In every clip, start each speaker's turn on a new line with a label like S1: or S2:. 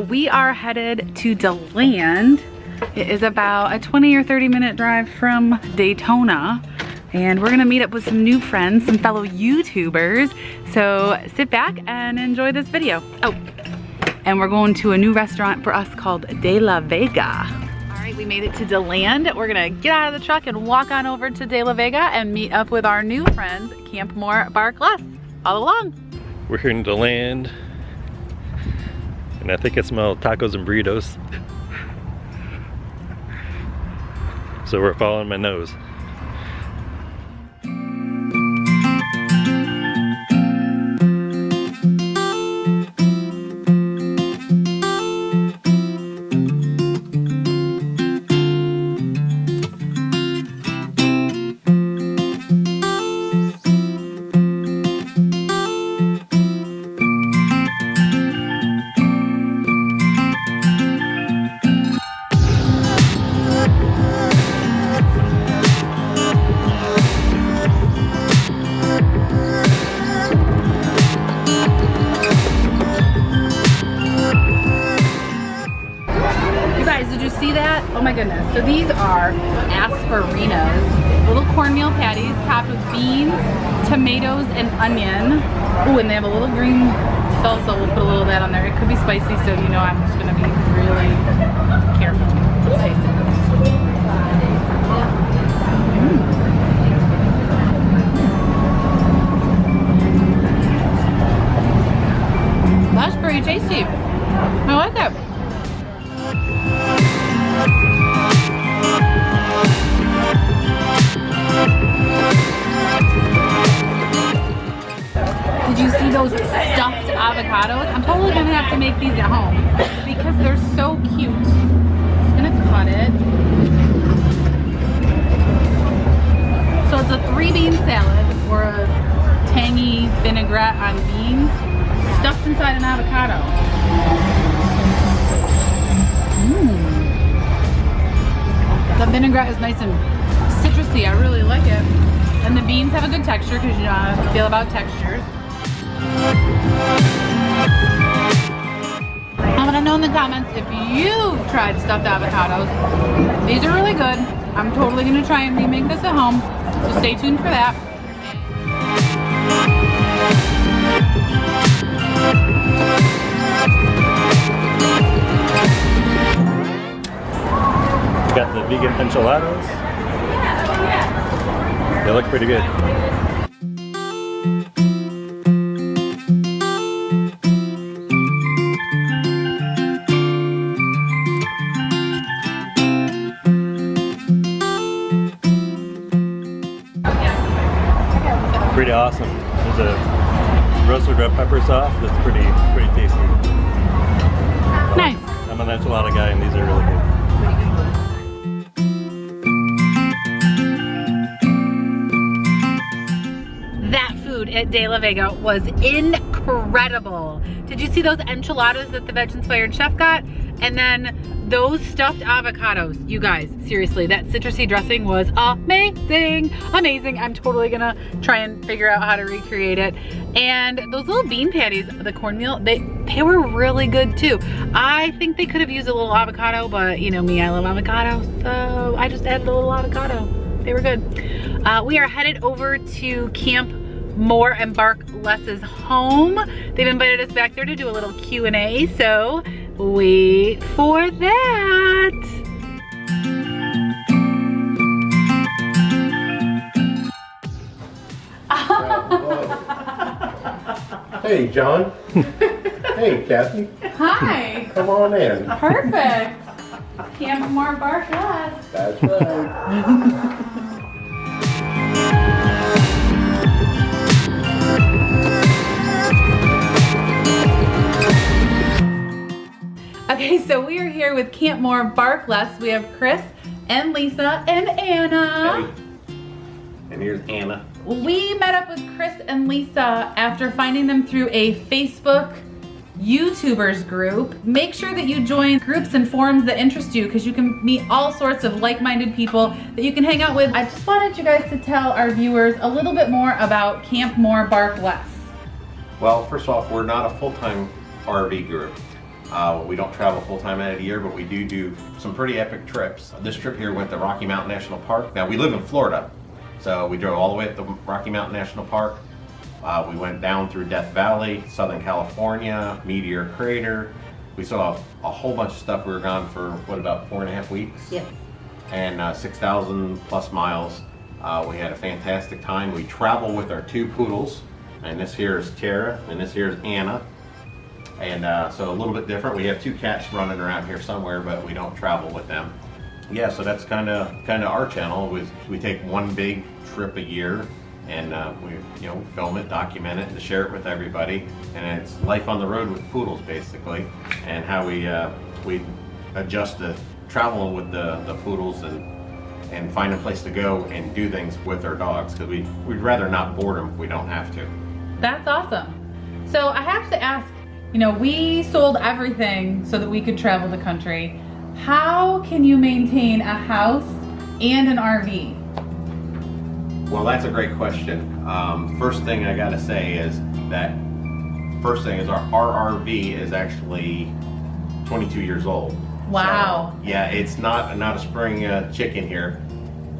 S1: we are headed to Deland. It is about a 20 or 30 minute drive from Daytona. And we're gonna meet up with some new friends, some fellow YouTubers. So sit back and enjoy this video. Oh, and we're going to a new restaurant for us called De La Vega. All right, we made it to Deland. We're gonna get out of the truck and walk on over to De La Vega and meet up with our new friends, Camp More, Bark Less. All along.
S2: We're here in Deland, and I think I smell tacos and burritos. So we're following my nose.
S1: Oh my goodness. So these are asparinas, little cornmeal patties topped with beans, tomatoes, and onion. Ooh, and they have a little green salsa. We'll put a little of that on there. It could be spicy, so you know I'm just gonna be really careful. Let's taste it. That's pretty tasty. I like that. Did you see those stuffed avocados? I'm totally gonna have to make these at home because they're so cute. Just gonna cut it. So it's a 3-bean salad or a tangy vinaigrette on beans stuffed inside an avocado. The vinaigrette is nice and citrusy. I really like it. And the beans have a good texture because you know how I feel about textures. I'm gonna know in the comments if you've tried stuffed avocados. These are really good. I'm totally gonna try and remake this at home. So stay tuned for that.
S2: We got the vegan enchiladas. They look pretty good. Pretty awesome. There's a roasted red pepper sauce that's pretty tasty.
S1: Nice.
S2: I'm an enchilada guy, and these are really good.
S1: That food at De La Vega was incredible. Did you see those enchiladas that the VegInspired chef got? And then those stuffed avocados. You guys, seriously, that citrusy dressing was amazing. Amazing. I'm totally gonna try and figure out how to recreate it. And those little bean patties, the cornmeal, they were really good too. I think they could have used a little avocado, but you know me, I love avocado, so I just added a little avocado. They were good. We are headed over to Camp More and Bark Less's home. They've invited us back there to do a little Q&A, so wait for that.
S3: Hey, John. Hey, Kathy.
S1: Hi.
S3: Come on in.
S1: Perfect. Camp More Bark Less.
S3: That's right.
S1: Okay, so we are here with Camp More Bark Less. We have Chris and Lisa and Anna.
S3: Hey. And here's Anna.
S1: We met up with Chris and Lisa after finding them through a Facebook YouTubers group. Make sure that you join groups and forums that interest you because you can meet all sorts of like-minded people that you can hang out with. I just wanted you guys to tell our viewers a little bit more about Camp More Bark Less.
S3: Well, first off, we're not a full-time RV group. We don't travel full-time out of the year, but we do some pretty epic trips. This trip here went to Rocky Mountain National Park. Now, we live in Florida, so we drove all the way up to Rocky Mountain National Park. We went down through Death Valley, Southern California, Meteor Crater. We saw a whole bunch of stuff. We were gone for, what, about 4.5 weeks?
S4: Yeah.
S3: And 6,000 plus miles. We had a fantastic time. We travel with our 2 poodles, and this here is Tara, and this here is Anna. And so a little bit different. We have 2 cats running around here somewhere, but we don't travel with them. Yeah, so that's kind of our channel. We take one big trip a year, and we film it, document it, and share it with everybody. And it's life on the road with poodles, basically, and how we adjust to traveling with the poodles and find a place to go and do things with our dogs, because we'd rather not board them if we don't have to.
S1: That's awesome. So I have to ask, we sold everything so that we could travel the country. How can you maintain a house and an RV?
S3: Well, that's a great question. First thing I gotta say is that our RV is actually 22 years old.
S1: Wow.
S3: So, yeah, it's not a spring chicken here.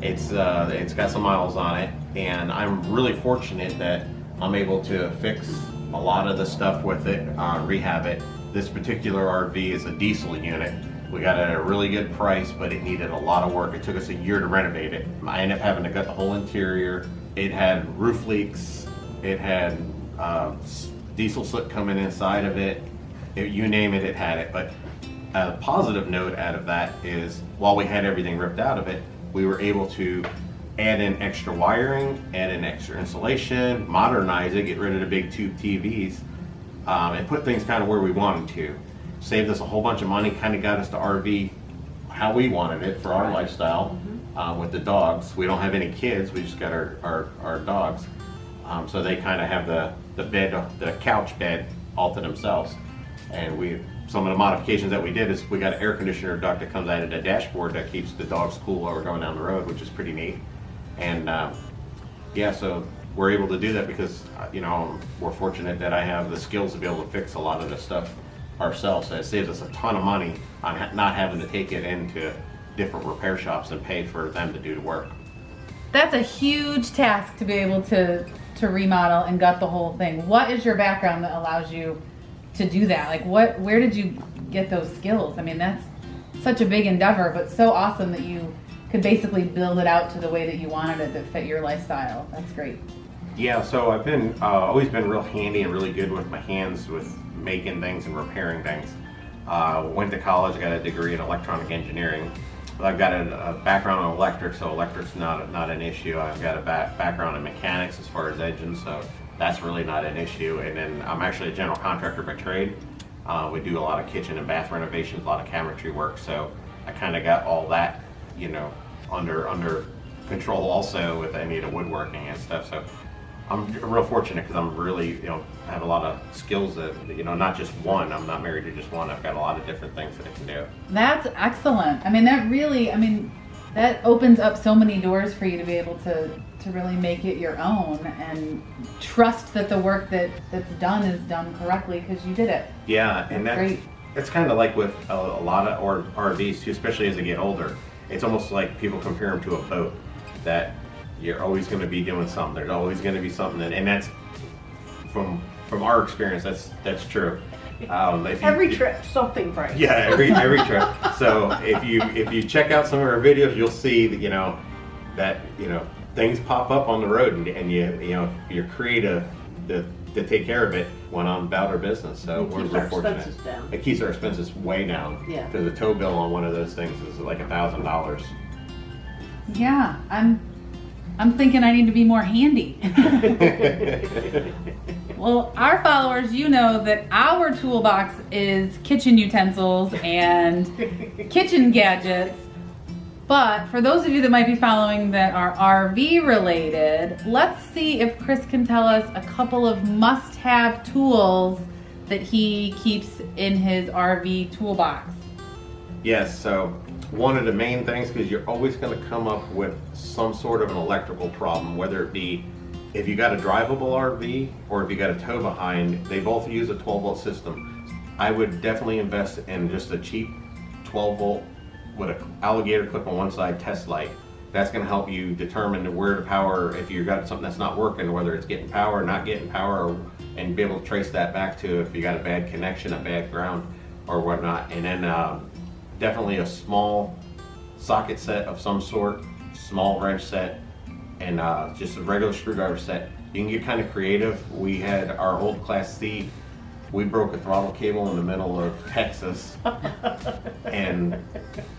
S3: It's got some miles on it, and I'm really fortunate that I'm able to fix a lot of the stuff with it, rehab it. This particular RV is a diesel unit. We got it at a really good price, but it needed a lot of work. It took us a year to renovate it. I ended up having to gut the whole interior. It had roof leaks. It had diesel soot coming inside of it. You name it, it had it. But a positive note out of that is, while we had everything ripped out of it, we were able to add in extra wiring, add in extra insulation, modernize it, get rid of the big tube TVs, and put things kind of where we wanted to. Saved us a whole bunch of money, kind of got us to RV how we wanted it for our lifestyle. With the dogs. We don't have any kids, we just got our dogs. So they kind of have the bed, the couch bed all to themselves. And some of the modifications that we did is we got an air conditioner duct that comes out of the dashboard that keeps the dogs cool while we're going down the road, which is pretty neat. And yeah, so we're able to do that because we're fortunate that I have the skills to be able to fix a lot of this stuff ourselves. So it saves us a ton of money on not having to take it into different repair shops and pay for them to do the work.
S1: That's a huge task to be able to remodel and gut the whole thing. What is your background that allows you to do that? Like where did you get those skills? I mean, that's such a big endeavor, but so awesome that you could basically build it out to the way that you wanted it that fit your lifestyle. That's great.
S3: Yeah, so I've been always been real handy and really good with my hands with making things and repairing things. Went to college, got a degree in electronic engineering. I've got a background in electric, so electric's not an issue. I've got a background in mechanics as far as engines, so that's really not an issue. And then I'm actually a general contractor by trade. We do a lot of kitchen and bath renovations, a lot of cabinetry work, so I kind of got all that, under control also with any of the woodworking and stuff. So I'm real fortunate because I'm really, I have a lot of skills that, not just one. I'm not married to just one. I've got a lot of different things that I can do.
S1: That's excellent. I mean, that opens up so many doors for you to be able to really make it your own and trust that the work that's done is done correctly because you did it.
S3: Yeah, and that's great. It's kind of like with a lot of RVs too, especially as they get older. It's almost like people compare them to a boat, that you're always going to be doing something. There's always going to be something, and that's from our experience. That's true.
S4: Every trip, something breaks.
S3: Yeah, every trip. So if you check out some of our videos, you'll see that things pop up on the road, and you're creative to take care of it when I'm about our business. So we're real fortunate. It keeps our expenses way down.
S4: Yeah.
S3: Because the tow bill on one of those things is like $1,000.
S1: Yeah, I'm thinking I need to be more handy. Well, our followers, that our toolbox is kitchen utensils and kitchen gadgets. But for those of you that might be following that are RV related, let's see if Chris can tell us a couple of must-have tools that he keeps in his RV toolbox.
S3: Yes, so one of the main things, because you're always going to come up with some sort of an electrical problem, whether it be if you got a drivable RV or if you got a tow behind, they both use a 12-volt system. I would definitely invest in just a cheap 12 volt with an alligator clip on one side test light. That's going to help you determine where to power, if you've got something that's not working, whether it's getting power, not getting power, and be able to trace that back to if you got a bad connection, a bad ground, or whatnot. And then definitely a small socket set of some sort, small wrench set, and just a regular screwdriver set. You can get kind of creative. We had our old Class C. We broke a throttle cable in the middle of Texas and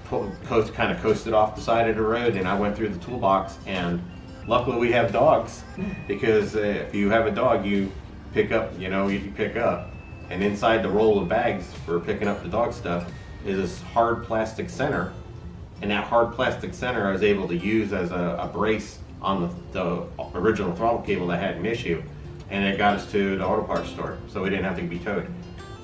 S3: kind of coasted off the side of the road, and I went through the toolbox, and luckily we have dogs, because if you have a dog, you pick up, you pick up, and inside the roll of bags for picking up the dog stuff is this hard plastic center, and that hard plastic center I was able to use as a brace on the original throttle cable that had an issue. And it got us to the auto parts store, so we didn't have to be towed.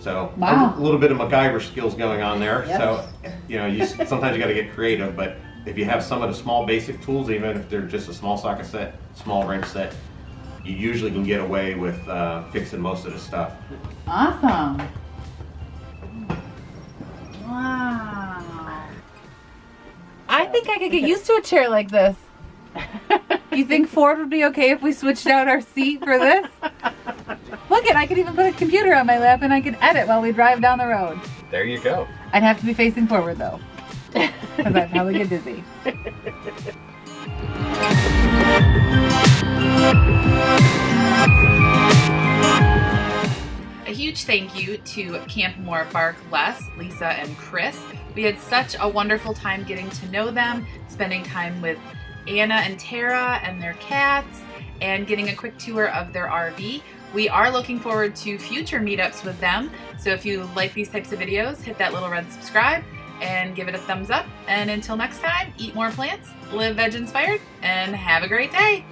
S3: So
S1: wow.
S3: A little bit of MacGyver skills going on there.
S4: Yes.
S3: So sometimes you got to get creative, but if you have some of the small basic tools, even if they're just a small socket set, small wrench set, you usually can get away with fixing most of the stuff.
S1: Awesome. Wow. I think I could get used to a chair like this. You think Ford would be okay if we switched out our seat for this? Look I could even put a computer on my lap and I could edit while we drive down the road.
S2: There you go.
S1: I'd have to be facing forward though, because I'd probably get dizzy. A huge thank you to Camp Moore Bark Les, Lisa, and Chris. We had such a wonderful time getting to know them, spending time with Anna and Tara and their cats, and getting a quick tour of their RV. We are looking forward to future meetups with them, so if you like these types of videos, hit that little red subscribe and give it a thumbs up. And until next time, eat more plants, live veg inspired, and have a great day.